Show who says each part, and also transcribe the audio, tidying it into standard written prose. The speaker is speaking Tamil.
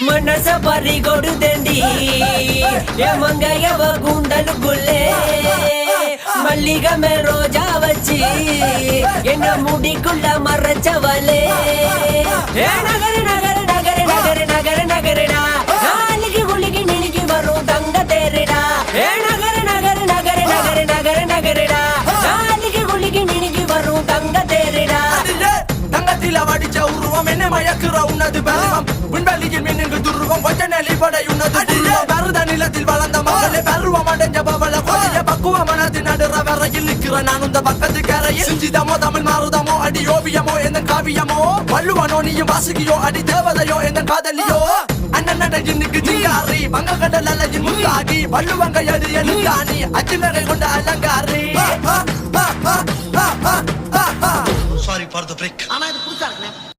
Speaker 1: ಮನಸ ಪರಿಗೊಡುದಂಡಿ ಮಂಗಯವ ಗುಂಡಲು ಗುಲ್ಲೆ மல்லிகமே ரோஜா வச்சு என்ன முடிக்குள்ள மறைச்சவளே நகர நகர நகர நகர நகர நகரடா நாளைக்கு குளிக்கு நினைக்கு வரும் தங்க தேரிடா நகர நகர நகர நகர நகர நகரடா நாளைக்கு குளிக்கு நினைக்கு வரும் தங்க தேரிடா
Speaker 2: தங்கத்தில வடிச்ச உருவம் என்ன மயக்குற உன்னது பருவம் விண்வெளியில் மின்னுக்கு துருவம் கொஞ்ச நெளிப்படை உன்னது பருத நிலத்தில் வளர்ந்த மகளே பருவம் அடைஞ்ச பவள கொடிய பக்குவ மனது நடுற வரையில் நிற்கிற நான் இந்த பக்கத்து கரையில் சிஞ்சிதமோ தமிழ் மாறுதமோ அடி ஓவியமோ எந்த காவியமோ வள்ளுவனோ நீயும் வாசுகியோ அடி தேவதையோ எந்த காதலியோ அண்ணன் நடையின்னுக்கு ஜிங்காரி வங்க கடல் அலையின் முத்தாடி வள்ளுவங்க எடு எழுத்தாணி அச்சு நகை கொண்ட அலங்காரி
Speaker 3: Sorry for the break.